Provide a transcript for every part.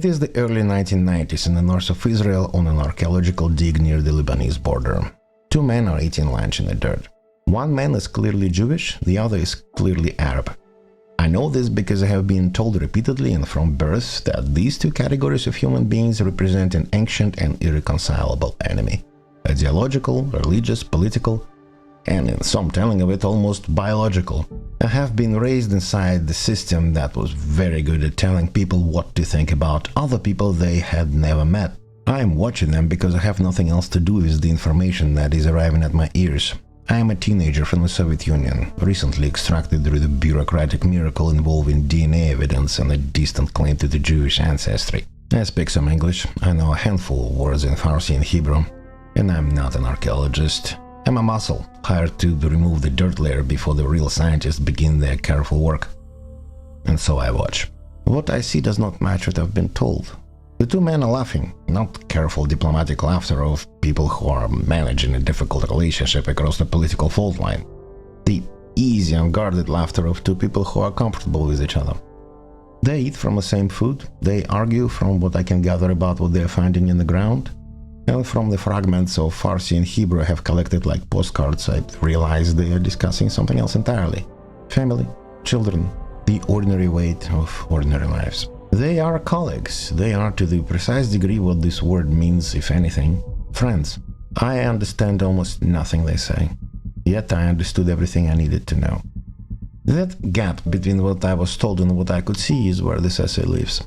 It is the early 1990s in the north of Israel on an archaeological dig near the Lebanese border. Two men are eating lunch in the dirt. One man is clearly Jewish, the other is clearly Arab. I know this because I have been told repeatedly and from birth that these two categories of human beings represent an ancient and irreconcilable enemy. Ideological, religious, political, and in some telling of it, almost biological. I have been raised inside the system that was very good at telling people what to think about other people they had never met. I am watching them because I have nothing else to do with the information that is arriving at my ears. I am a teenager from the Soviet Union, recently extracted through the bureaucratic miracle involving DNA evidence and a distant claim to the Jewish ancestry. I speak some English, I know a handful of words in Farsi and Hebrew, and I'm not an archaeologist. I'm a muscle, hired to remove the dirt layer before the real scientists begin their careful work. And so I watch. What I see does not match what I've been told. The two men are laughing, not careful diplomatic laughter of people who are managing a difficult relationship across the political fault line. The easy, unguarded laughter of two people who are comfortable with each other. They eat from the same food, they argue from what I can gather about what they are finding in the ground. And from the fragments of Farsi and Hebrew I have collected like postcards, I realize they are discussing something else entirely. Family, children, the ordinary weight of ordinary lives. They are colleagues. They are, to the precise degree what this word means, if anything, friends. I understand almost nothing they say, yet I understood everything I needed to know. That gap between what I was told and what I could see is where this essay lives.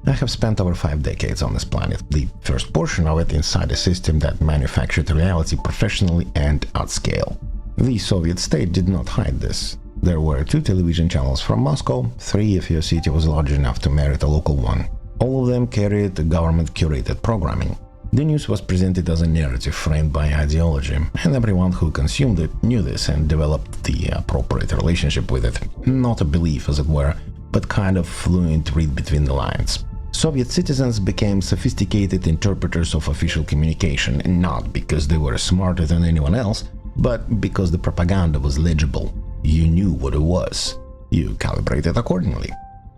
I have spent over 5 decades on this planet, the first portion of it inside a system that manufactured reality professionally and at scale. The Soviet state did not hide this. There were 2 television channels from Moscow, 3 if your city was large enough to merit a local one. All of them carried government-curated programming. The news was presented as a narrative framed by ideology, and everyone who consumed it knew this and developed the appropriate relationship with it. Not a belief, as it were, but kind of fluent read between the lines. Soviet citizens became sophisticated interpreters of official communication, not because they were smarter than anyone else, but because the propaganda was legible. You knew what it was. You calibrated accordingly.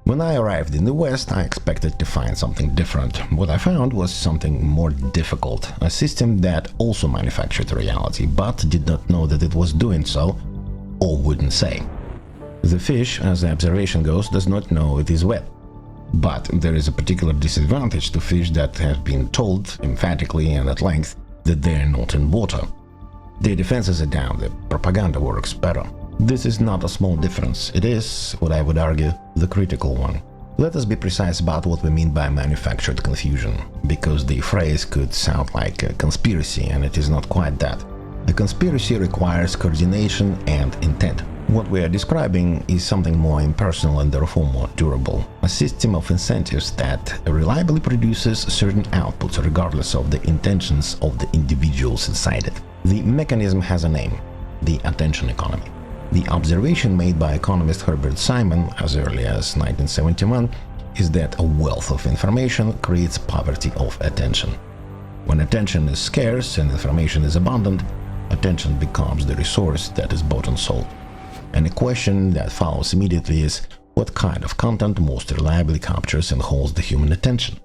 When I arrived in the West, I expected to find something different. What I found was something more difficult, a system that also manufactured reality, but did not know that it was doing so, or wouldn't say. The fish, as the observation goes, does not know it is wet. But there is a particular disadvantage to fish that have been told, emphatically and at length, that they are not in water. Their defenses are down, the propaganda works better. This is not a small difference, it is, what I would argue, the critical one. Let us be precise about what we mean by manufactured confusion, because the phrase could sound like a conspiracy, and it is not quite that. A conspiracy requires coordination and intent. What we are describing is something more impersonal and therefore more durable, a system of incentives that reliably produces certain outputs regardless of the intentions of the individuals inside it. The mechanism has a name: the attention economy. The observation made by economist Herbert Simon as early as 1971 is that a wealth of information creates poverty of attention. When attention is scarce and information is abundant, attention becomes the resource that is bought and sold. And a question that follows immediately is, what kind of content most reliably captures and holds the human attention?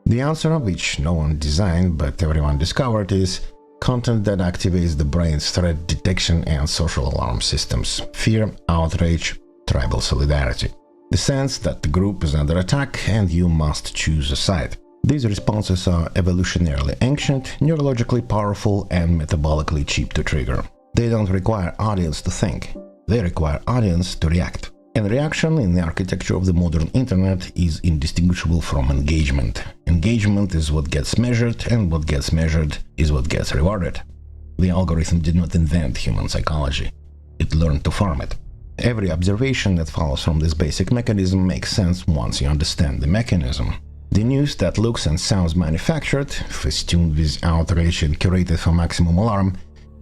The answer, which no one designed but everyone discovered, is content that activates the brain's threat detection and social alarm systems: fear, outrage, tribal solidarity. The sense that the group is under attack and you must choose a side. These responses are evolutionarily ancient, neurologically powerful, and metabolically cheap to trigger. They don't require audience to think. They require audience to react. And reaction in the architecture of the modern internet is indistinguishable from engagement. Engagement is what gets measured, and what gets measured is what gets rewarded. The algorithm did not invent human psychology. It learned to farm it. Every observation that follows from this basic mechanism makes sense once you understand the mechanism. The news that looks and sounds manufactured, festooned with outrage and curated for maximum alarm,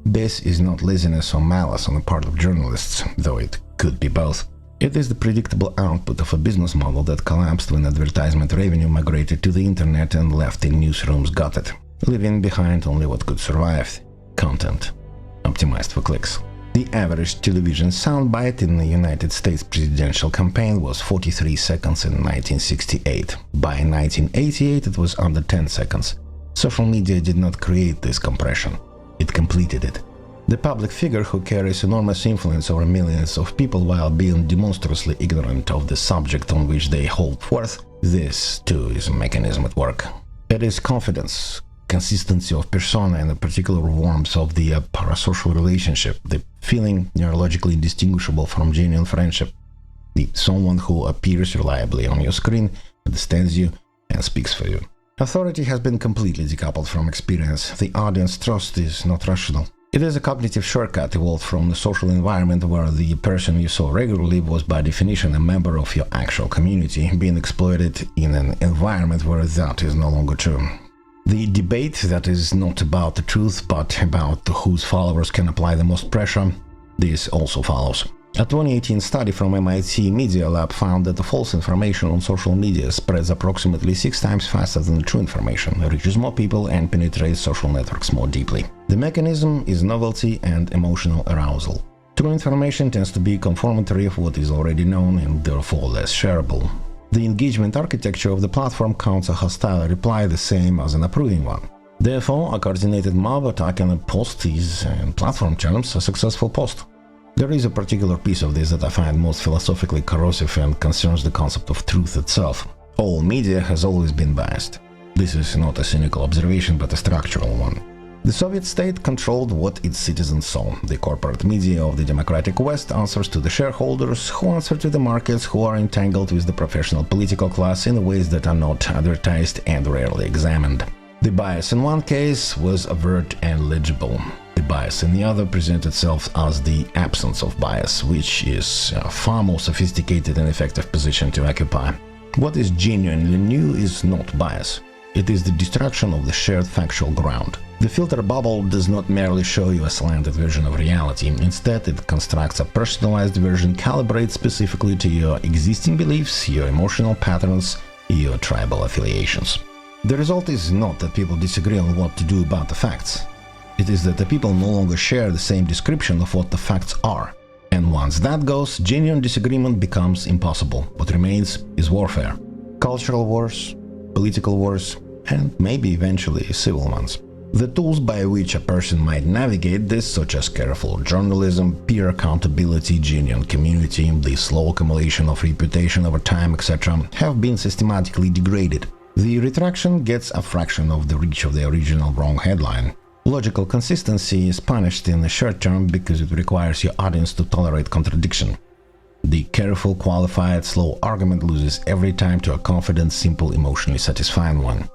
this is not laziness or malice on the part of journalists, though it could be both. It is the predictable output of a business model that collapsed when advertisement revenue migrated to the internet and left in newsrooms gutted, leaving behind only what could survive: content, optimized for clicks. The average television soundbite in the United States presidential campaign was 43 seconds in 1968. By 1988 it was under 10 seconds. Social media did not create this compression, it completed it. The public figure who carries enormous influence over millions of people while being demonstrably ignorant of the subject on which they hold forth, this too is a mechanism at work. It is confidence, consistency of persona, and the particular warmth of the parasocial relationship, the feeling neurologically indistinguishable from genuine friendship, the someone who appears reliably on your screen, understands you, and speaks for you. Authority has been completely decoupled from experience. The audience trust is not rational. It is a cognitive shortcut evolved from the social environment where the person you saw regularly was by definition a member of your actual community, being exploited in an environment where that is no longer true. The debate that is not about the truth but about whose followers can apply the most pressure, this also follows. A 2018 study from MIT Media Lab found that the false information on social media spreads approximately 6 times faster than the true information, reaches more people, and penetrates social networks more deeply. The mechanism is novelty and emotional arousal. True information tends to be confirmatory of what is already known and therefore less shareable. The engagement architecture of the platform counts a hostile reply the same as an approving one. Therefore, a coordinated mob attacking a post is, in platform terms, a successful post. There is a particular piece of this that I find most philosophically corrosive and concerns the concept of truth itself. All media has always been biased. This is not a cynical observation but a structural one. The Soviet state controlled what its citizens saw. The corporate media of the democratic West answers to the shareholders, who answer to the markets, who are entangled with the professional political class in ways that are not advertised and rarely examined. The bias in one case was overt and legible. The bias in the other presents itself as the absence of bias, which is a far more sophisticated and effective position to occupy. What is genuinely new is not bias. It is the destruction of the shared factual ground. The filter bubble does not merely show you a slanted version of reality. Instead, it constructs a personalized version calibrated specifically to your existing beliefs, your emotional patterns, your tribal affiliations. The result is not that people disagree on what to do about the facts. It is that the people no longer share the same description of what the facts are. And once that goes, genuine disagreement becomes impossible. What remains is warfare. Cultural wars, political wars, and maybe eventually civil ones. The tools by which a person might navigate this, such as careful journalism, peer accountability, genuine community, the slow accumulation of reputation over time, etc., have been systematically degraded. The retraction gets a fraction of the reach of the original wrong headline. Logical consistency is punished in the short term because it requires your audience to tolerate contradiction. The careful, qualified, slow argument loses every time to a confident, simple, emotionally satisfying one.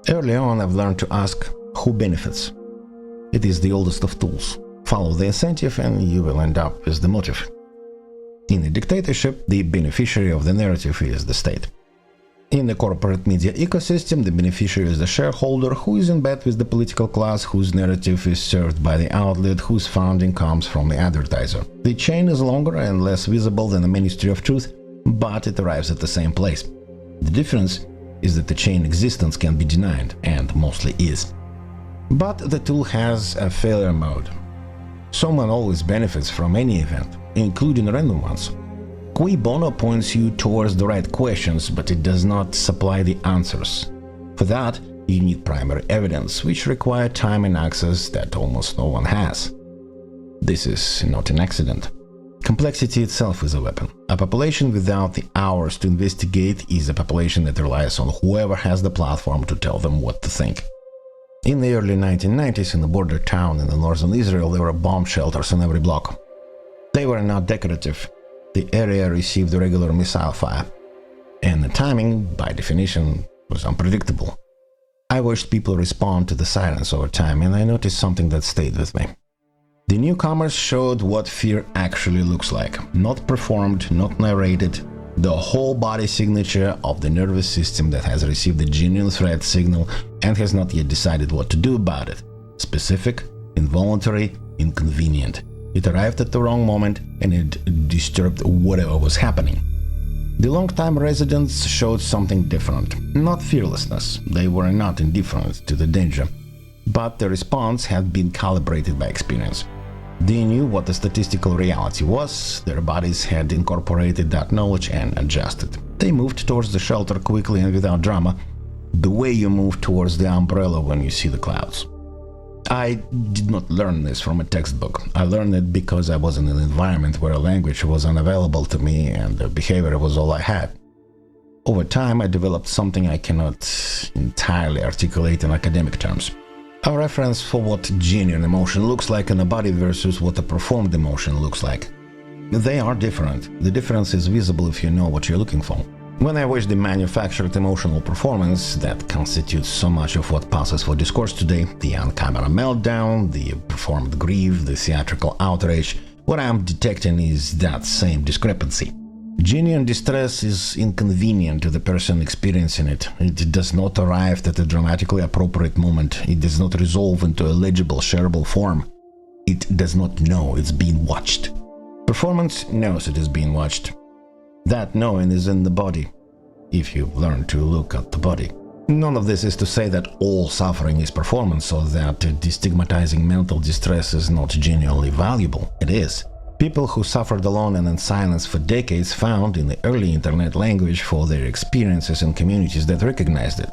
Early on, I've learned to ask, who benefits? It is the oldest of tools. Follow the incentive and you will end up with the motive. In a dictatorship, the beneficiary of the narrative is the state. In the corporate media ecosystem, the beneficiary is the shareholder who is in bed with the political class, whose narrative is served by the outlet, whose funding comes from the advertiser. The chain is longer and less visible than the Ministry of Truth, but it arrives at the same place. The difference is that the chain existence can be denied, and mostly is. But the tool has a failure mode. Someone always benefits from any event, including random ones. Cui bono points you towards the right questions, but it does not supply the answers. For that, you need primary evidence, which require time and access that almost no one has. This is not an accident. Complexity itself is a weapon. A population without the hours to investigate is a population that relies on whoever has the platform to tell them what to think. In the early 1990s, in a border town in the northern Israel, there were bomb shelters on every block. They were not decorative. The area received regular missile fire, and the timing, by definition, was unpredictable. I watched people respond to the sirens over time, and I noticed something that stayed with me. The newcomers showed what fear actually looks like. Not performed, not narrated, the whole body signature of the nervous system that has received a genuine threat signal and has not yet decided what to do about it. Specific, involuntary, inconvenient. It arrived at the wrong moment and it disturbed whatever was happening. The long-time residents showed something different. Not fearlessness, they were not indifferent to the danger, but the response had been calibrated by experience. They knew what the statistical reality was, their bodies had incorporated that knowledge and adjusted. They moved towards the shelter quickly and without drama, the way you move towards the umbrella when you see the clouds. I did not learn this from a textbook. I learned it because I was in an environment where language was unavailable to me and the behavior was all I had. Over time, I developed something I cannot entirely articulate in academic terms. A reference for what genuine emotion looks like in a body versus what a performed emotion looks like. They are different. The difference is visible if you know what you're looking for. When I watch the manufactured emotional performance that constitutes so much of what passes for discourse today, the on-camera meltdown, the performed grief, the theatrical outrage, what I am detecting is that same discrepancy. Genuine distress is inconvenient to the person experiencing it. It does not arrive at a dramatically appropriate moment. It does not resolve into a legible, shareable form. It does not know it's being watched. Performance knows it is being watched. That knowing is in the body, if you learn to look at the body. None of this is to say that all suffering is performance or that destigmatizing mental distress is not genuinely valuable. It is. People who suffered alone and in silence for decades found in the early internet language for their experiences in communities that recognized it.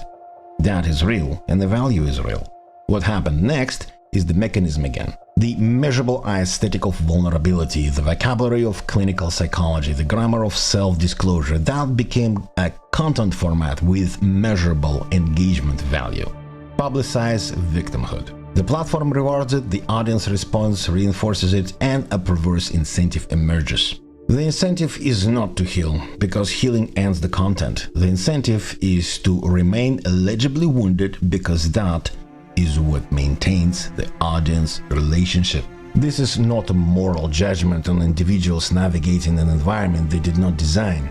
That is real, and the value is real. What happened next is the mechanism again. The measurable aesthetic of vulnerability, the vocabulary of clinical psychology, the grammar of self-disclosure, that became a content format with measurable engagement value. Publicize victimhood. The platform rewards it, the audience response reinforces it, and a perverse incentive emerges. The incentive is not to heal, because healing ends the content. The incentive is to remain legibly wounded, because that is what maintains the audience relationship. This is not a moral judgment on individuals navigating an environment they did not design.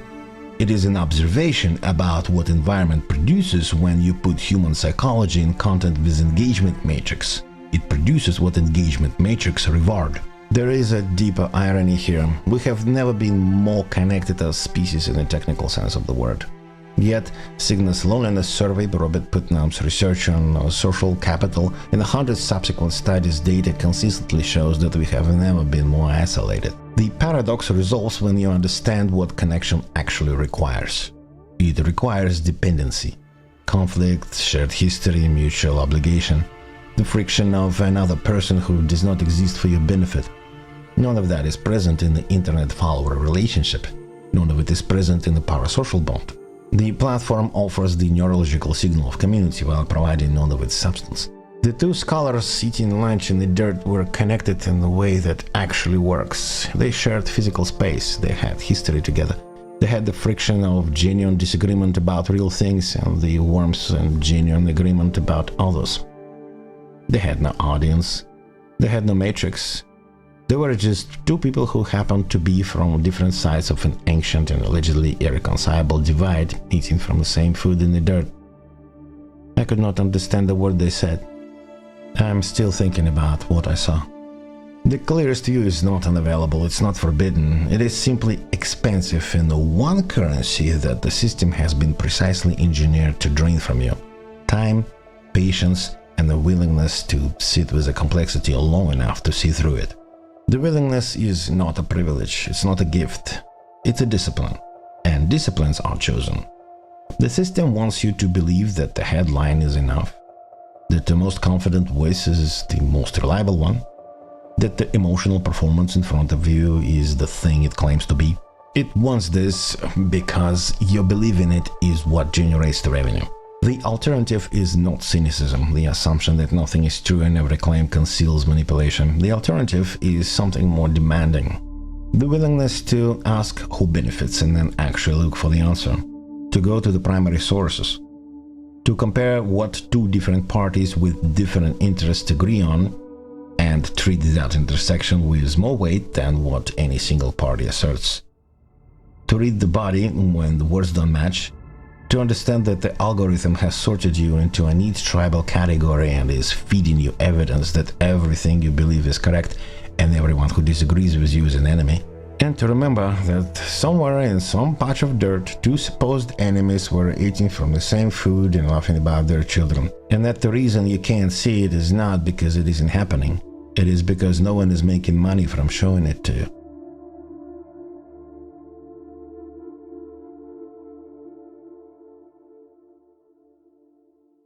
It is an observation about what environment produces when you put human psychology in content with engagement matrix. It produces what engagement matrix reward. There is a deeper irony here. We have never been more connected as species in the technical sense of the word. Yet, Cigna's loneliness survey, Robert Putnam's research on social capital, and 100 subsequent studies data consistently shows that we have never been more isolated. The paradox resolves when you understand what connection actually requires. It requires dependency, conflict, shared history, mutual obligation, the friction of another person who does not exist for your benefit. None of that is present in the internet follower relationship. None of it is present in the parasocial bond. The platform offers the neurological signal of community while providing none of its substance. The two scholars eating lunch in the dirt were connected in a way that actually works. They shared physical space, they had history together. They had the friction of genuine disagreement about real things and the warmth and genuine agreement about others. They had no audience, they had no matrix. They were just two people who happened to be from different sides of an ancient and allegedly irreconcilable divide, eating from the same food in the dirt. I could not understand the word they said. I'm still thinking about what I saw. The clearest view is not unavailable, it's not forbidden, it is simply expensive and the one currency that the system has been precisely engineered to drain from you. Time, patience, and the willingness to sit with the complexity long enough to see through it. The willingness is not a privilege, it's not a gift, it's a discipline, and disciplines are chosen. The system wants you to believe that the headline is enough, that the most confident voice is the most reliable one, that the emotional performance in front of you is the thing it claims to be. It wants this because your belief in it is what generates the revenue. The alternative is not cynicism, the assumption that nothing is true and every claim conceals manipulation. The alternative is something more demanding. The willingness to ask who benefits and then actually look for the answer. To go to the primary sources. To compare what two different parties with different interests agree on and treat that intersection with more weight than what any single party asserts. To read the body when the words don't match. To understand that the algorithm has sorted you into a neat tribal category and is feeding you evidence that everything you believe is correct and everyone who disagrees with you is an enemy. And to remember that somewhere in some patch of dirt, two supposed enemies were eating from the same food and laughing about their children. And that the reason you can't see it is not because it isn't happening, It is because no one is making money from showing it to you.